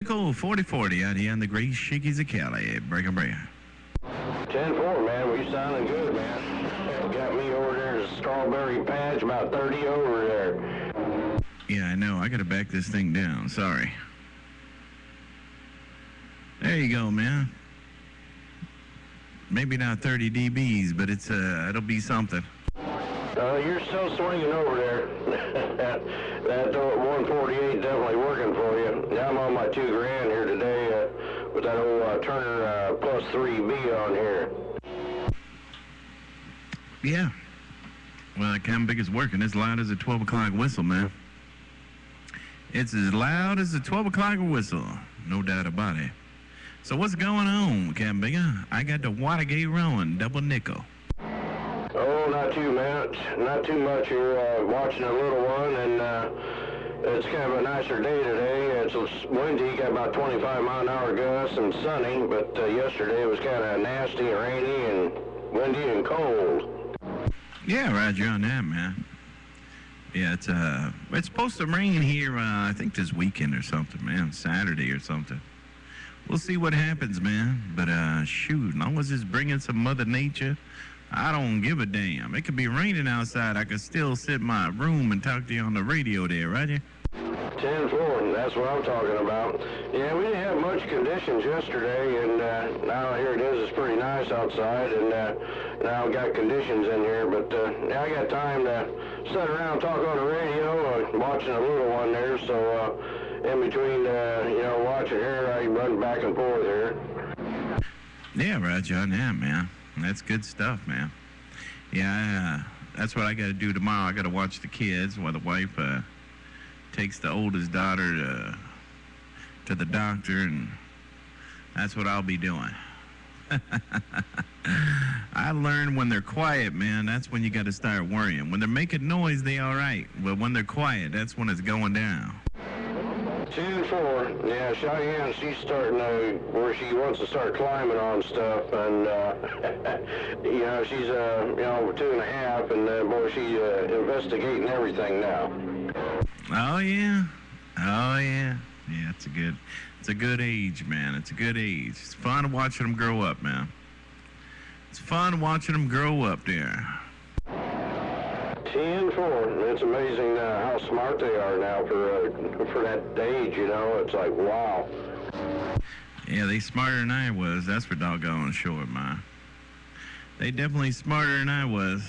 Cool, 4040 out here on the Great Shickies of Cali. Break 'em, break 'em. 10-4, man. We sounding good, man. Got me over there at a strawberry patch, about 30 over there. Yeah, I know. I got to back this thing down. Sorry. There you go, man. Maybe not 30 dBs, but it'll be something. You're still swinging over there. that 148 definitely working for you. Yeah, I'm on my $2,000 here today with that old Turner plus 3B on here. Yeah. Well, that cam big is working. It's loud as a 12 o'clock whistle, man. It's as loud as a 12 o'clock whistle. No doubt about it. So what's going on, Cam Bigger? I got the Watergate rolling, double nickel. Oh, not too much. Not too much here. Watching a little one, and it's kind of a nicer day today. It's windy, got about 25-mile-an-hour gusts and sunny, but yesterday it was kind of nasty, rainy, and windy and cold. Yeah, Roger on that, man. Yeah, it's supposed to rain here, I think this weekend or something, man. Saturday or something. We'll see what happens, man. But, shoot, as long as it's bringing some Mother Nature, I don't give a damn. It could be raining outside. I could still sit in my room and talk to you on the radio there, Roger. 10-4, that's what I'm talking about. Yeah, we didn't have much conditions yesterday, and now here it is. It's pretty nice outside, and now we got conditions in here. But now I got time to sit around and talk on the radio, watching a little one there. So in between, watching here, I run back and forth here. Yeah, Roger on that, man. That's good stuff, man. Yeah, that's what I got to do tomorrow. I got to watch the kids while the wife takes the oldest daughter to the doctor, and that's what I'll be doing. I learned when they're quiet, man, that's when you got to start worrying. When they're making noise, they all right. But when they're quiet, that's when it's going down. 10-4. Yeah, Cheyenne, she's starting where she wants to start climbing on stuff, and she's 2.5, and boy, she's investigating everything now. Oh yeah, yeah. It's a good age, man. It's a good age. It's fun watching them grow up, man. It's fun watching them grow up there. 10-4. It's amazing how smart they are now for that age. It's like wow. Yeah, they smarter than I was. That's for doggone sure, man. They definitely smarter than I was.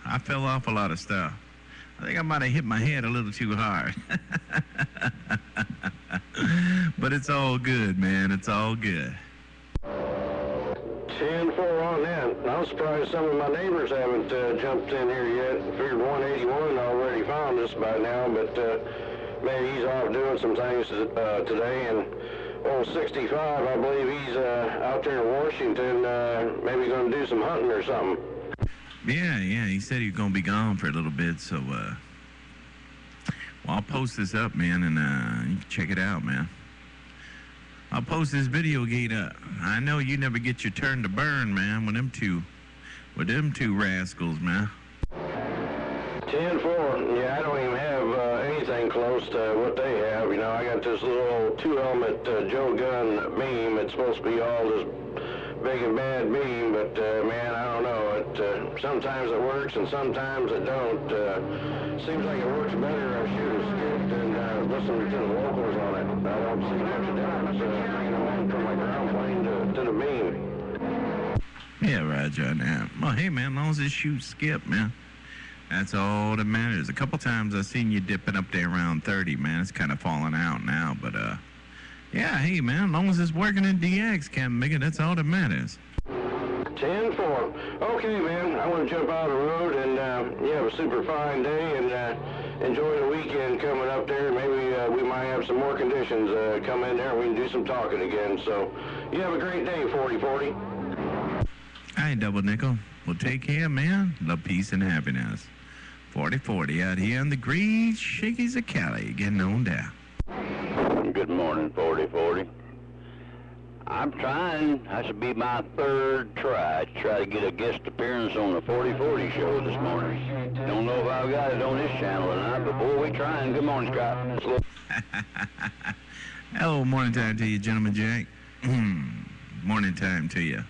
I fell off a lot of stuff. I think I might have hit my head a little too hard. But it's all good, man. It's all good. 10-4 on that. I'm surprised some of my neighbors haven't jumped in here yet. Figured 181 already found us by now, but maybe he's off doing some things today. And old 65, I believe he's out there in Washington, maybe going to do some hunting or something. Yeah, he said he was going to be gone for a little bit, so, well, I'll post this up, man, and you can check it out, man. I'll post this video gate up. I know you never get your turn to burn, man, with them two rascals, man. 10-4. Yeah, I don't even have anything close to what they have. I got this little 2-element Joe Gun beam. It's supposed to be all this big and bad beam, but man, I don't know. Sometimes it works and sometimes it don't. Seems like it works better I shoot a stick than listening to the vocals on it. I don't see much difference from my ground plane to the beam. Yeah, Roger on that. Well, hey, man, as long as it shoots skip, man, that's all that matters. A couple times I've seen you dipping up there around 30, man. It's kind of falling out now, but yeah, hey, man, as long as it's working in DX, Captain Mickey, that's all that matters. 10-4. Okay, man, I want to jump out of the road and have a super fine day and enjoy the weekend coming up there. Maybe we might have some more conditions come in there and we can do some talking again. So you have a great day, 4040. All right, Double Nickel. Well, take care, man. Love, peace, and happiness. 4040 out here on the Great Shickies of Cali, getting on down. Good morning, 4040. I'm trying. I should be my third try to get a guest appearance on the 4040 show this morning. Don't know if I've got it on this channel or not, but boy, we trying. Good morning, Scott. Hello, morning time to you, gentleman Jack. Morning time to you.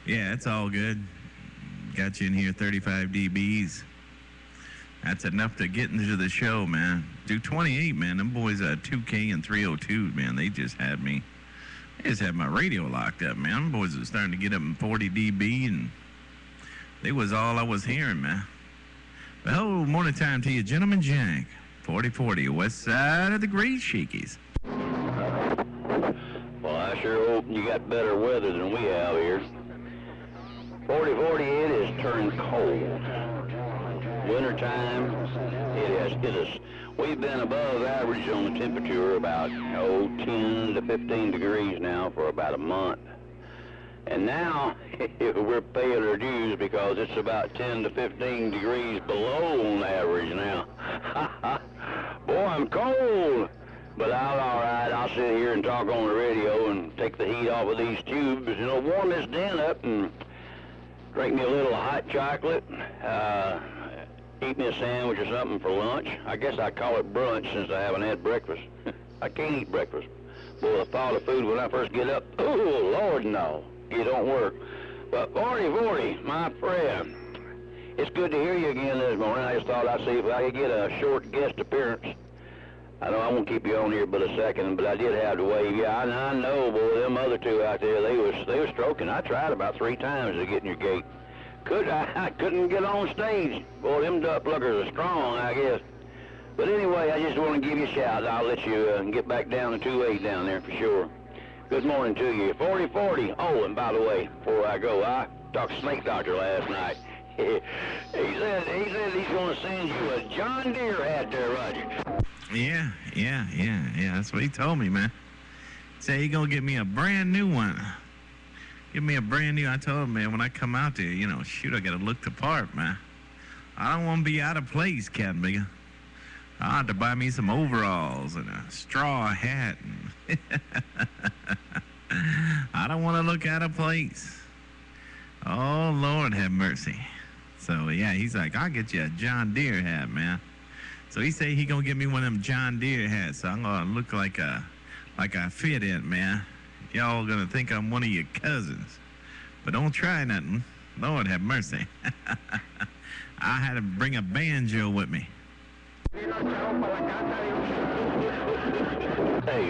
Yeah, it's all good. Got you in here 35 dBs. That's enough to get into the show, man. Do 28, man. Them boys are 2K and 302, man. They just had my radio locked up, man. Them boys are starting to get up in 40 dB, and they was all I was hearing, man. But hello, morning time to you, gentleman Jack. 4040, west side of the Great Shakies. Well, I sure hope you got better weather than we have here. 4040, it has turned cold. Wintertime, it has. We've been above average on the temperature about 10 to 15 degrees now for about a month. And now we're paying our dues because it's about 10 to 15 degrees below on average now. Boy, I'm cold. But I'm all right. I'll sit here and talk on the radio and take the heat off of these tubes. Warm this den up and drink me a little hot chocolate. Eat me a sandwich or something for lunch. I guess I call it brunch since I haven't had breakfast. I can't eat breakfast. Boy, the thought of food when I first get up, oh, Lord, no. It don't work. But 4040, my friend, it's good to hear you again this morning. I just thought I'd see if I could get a short guest appearance. I know I won't keep you on here but a second, but I did have to wave. Yeah, I know, boy, them other two out there, they was stroking. I tried about 3 times to get in your gate. I couldn't get on stage. Boy, them duck pluckers are strong, I guess. But anyway, I just want to give you a shout. I'll let you get back down to 2-8 down there for sure. Good morning to you. 4040. Oh, and by the way, before I go, I talked to Snake Doctor last night. he said he's going to send you a John Deere hat there, Roger. Yeah. That's what he told me, man. Say he gonna get me a brand new one. Give me a brand new. I told him, man, when I come out there, shoot, I gotta look the part, man. I don't want to be out of place, Captain Bigger. I have to buy me some overalls and a straw hat. And I don't want to look out of place. Oh, Lord have mercy. So, yeah, he's like, I'll get you a John Deere hat, man. So he say he gonna get me one of them John Deere hats. So I'm gonna look like I fit in, man. Y'all gonna think I'm one of your cousins. But don't try nothing. Lord have mercy. I had to bring a banjo with me. Hey,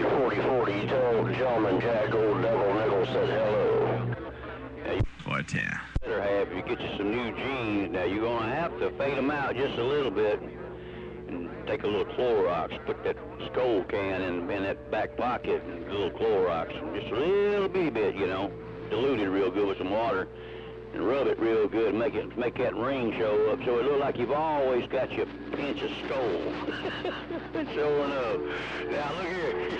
4040, you tell Gentleman Jack, old Devil Nickel said hello. What, yeah. Better have you get you some new jeans. Now you're gonna have to fade them out just a little bit. And take a little Clorox, put that skull can in that back pocket, and a little Clorox, just a little bitty bit, dilute it real good with some water, and rub it real good, make that ring show up, so it look like you've always got your pinch of skull showing up. Now look here.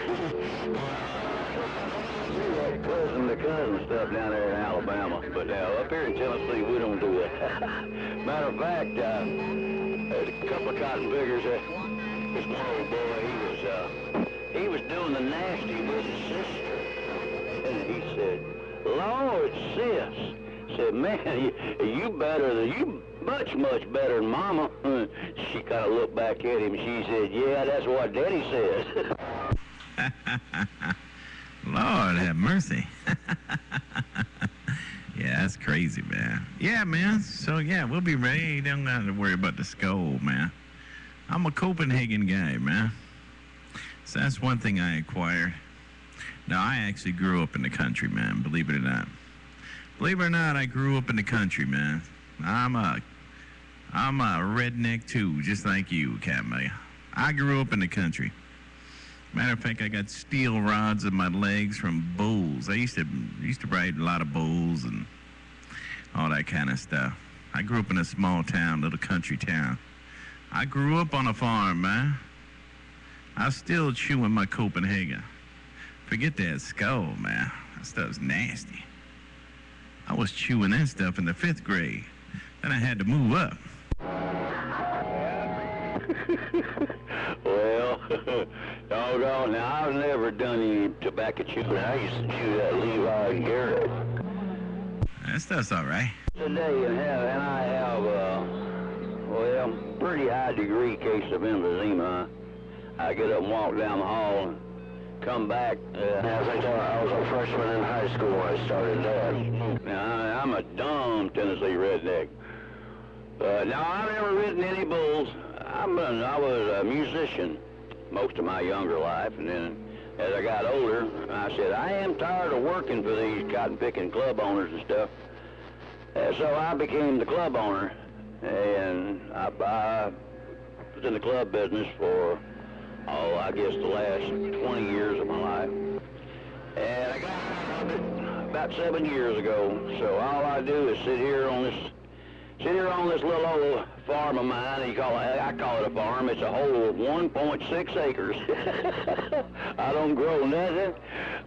The cousin stuff down there in Alabama, but up here in Tennessee we don't do that. Matter of fact, there's a couple of cotton pickers. This one old boy, he was doing the nasty with his sister, and he said, "Lord, sis," said, "Man, you much better than Mama." She kind of looked back at him. She said, "Yeah, that's what Daddy says." Lord have mercy. Yeah, that's crazy, man. Yeah, man. So, yeah, we'll be ready. Don't have to worry about the skull, man. I'm a Copenhagen guy, man. So that's one thing I acquired. Now, I actually grew up in the country, man, believe it or not. Believe it or not, I grew up in the country, man. I'm a redneck, too, just like you, Captain. I grew up in the country. Matter of fact, I got steel rods in my legs from bulls. I used to ride a lot of bulls and all that kind of stuff. I grew up in a small town, little country town. I grew up on a farm, man. I'm still chewing my Copenhagen. Forget that skull, man. That stuff's nasty. I was chewing that stuff in the 5th grade. Then I had to move up. Well, doggone, now I've never done any tobacco chewing. I used to chew that Levi Garrett. That stuff's all right. Today, and I have pretty high degree case of emphysema. I get up and walk down the hall, and come back. I think I was a freshman in high school when I started that. Now, I'm a dumb Tennessee redneck. No, I've never ridden any bulls. I was a musician most of my younger life, and then as I got older, I said, I am tired of working for these cotton-picking club owners and stuff. So I became the club owner, and I was in the club business for, I guess the last 20 years of my life. And I got out of it about 7 years ago. So all I do is sit here on this little old farm of mine. I call it a farm. It's a whole 1.6 acres. I don't grow nothing.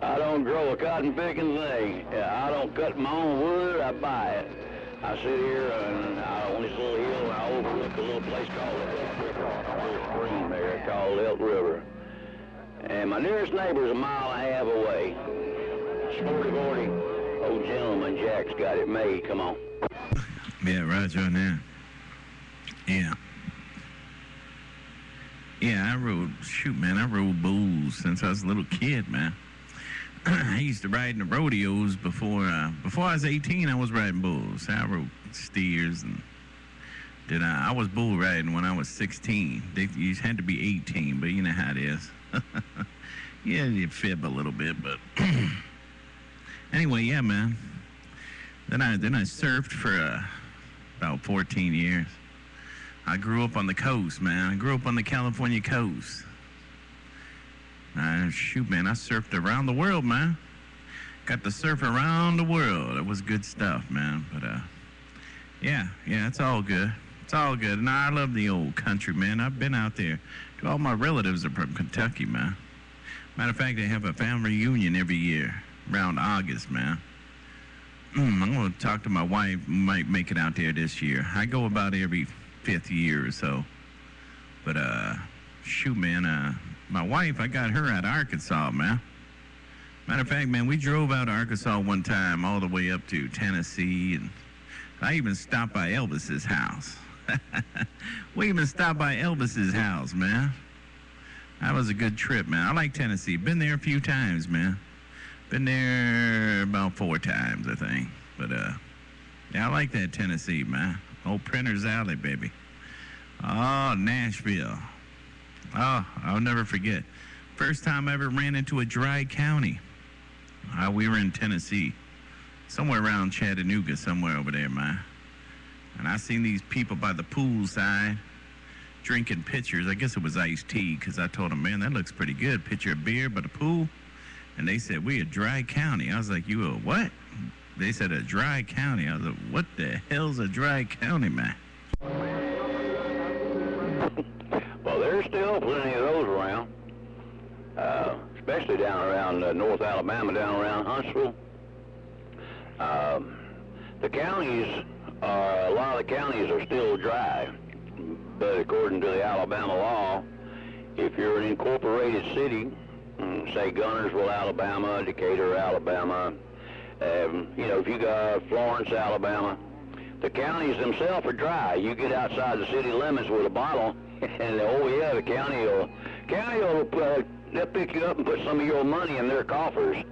I don't grow a cotton picking thing. I don't cut my own wood. I buy it. I sit here on this little hill, and I overlook a little place called a stream there called Elk River. And my nearest neighbor's a mile and a half away. Sporty, old gentleman Jack's got it made. Come on. Yeah, Roger on that. Yeah. Yeah, I rode bulls since I was a little kid, man. I used to ride in the rodeos before I was 18. I was riding bulls. I rode steers, and then I was bull riding when I was 16. You had to be 18, but you know how it is. Yeah, you fib a little bit, but anyway, yeah, man. Then I surfed for about 14 years. I grew up on the coast, man. I grew up on the California coast. Shoot, man, I surfed around the world, man. Got to surf around the world. It was good stuff, man. But, yeah, it's all good. It's all good. And I love the old country, man. I've been out there. All my relatives are from Kentucky, man. Matter of fact, they have a family reunion every year around August, man. I'm going to talk to my wife. Might make it out there this year. I go about every 5th year or so. But, shoot, man, my wife, I got her out of Arkansas, man. Matter of fact, man, we drove out of Arkansas one time all the way up to Tennessee, and I even stopped by Elvis's house. We even stopped by Elvis's house, man. That was a good trip, man. I like Tennessee. Been there a few times, man. Been there about 4 times, I think. But, yeah, I like that Tennessee, man. Old Printer's Alley, baby. Oh, Nashville. Oh, I'll never forget. First time I ever ran into a dry county. We were in Tennessee. Somewhere around Chattanooga, somewhere over there, man. And I seen these people by the poolside drinking pitchers. I guess it was iced tea, because I told them, man, that looks pretty good. Pitcher of beer by the pool. And they said, we a dry county. I was like, you a what? They said a dry county. I was like, what the hell's a dry county, man? Well, there's still plenty of those around, especially down around North Alabama, down around Huntsville. The counties, a lot of the counties are still dry, but according to the Alabama law, if you're an incorporated city, say Gunnersville, Alabama, Decatur, Alabama, if you got Florence, Alabama, the counties themselves are dry. You get outside the city limits with a bottle, and the county will they'll pick you up and put some of your money in their coffers.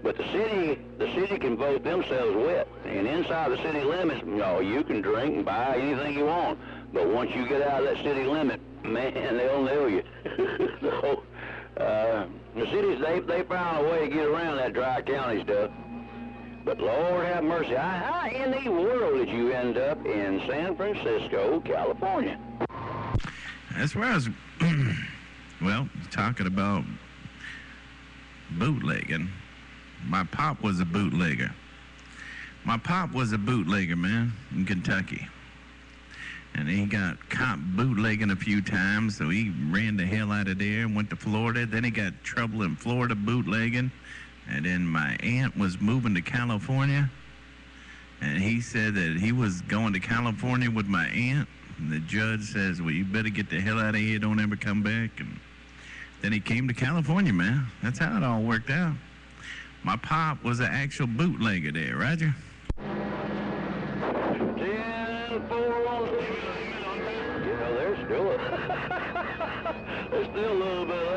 But the city can vote themselves wet, and inside the city limits, you can drink and buy anything you want. But once you get out of that city limit, man, they'll nail you. So the cities they found a way to get around that dry county stuff. But Lord have mercy, how in the world did you end up in San Francisco, California? That's where I was, well, talking about bootlegging. My pop was a bootlegger. My pop was a bootlegger, man, in Kentucky. And he got caught bootlegging a few times, so he ran the hell out of there and went to Florida. Then he got trouble in Florida bootlegging. And then my aunt was moving to California, and he said that he was going to California with my aunt, and the judge says, well, you better get the hell out of here, don't ever come back. And then he came to California, man. That's how it all worked out. My pop was an actual bootlegger there, Roger. 10-4 on the there's still a little bit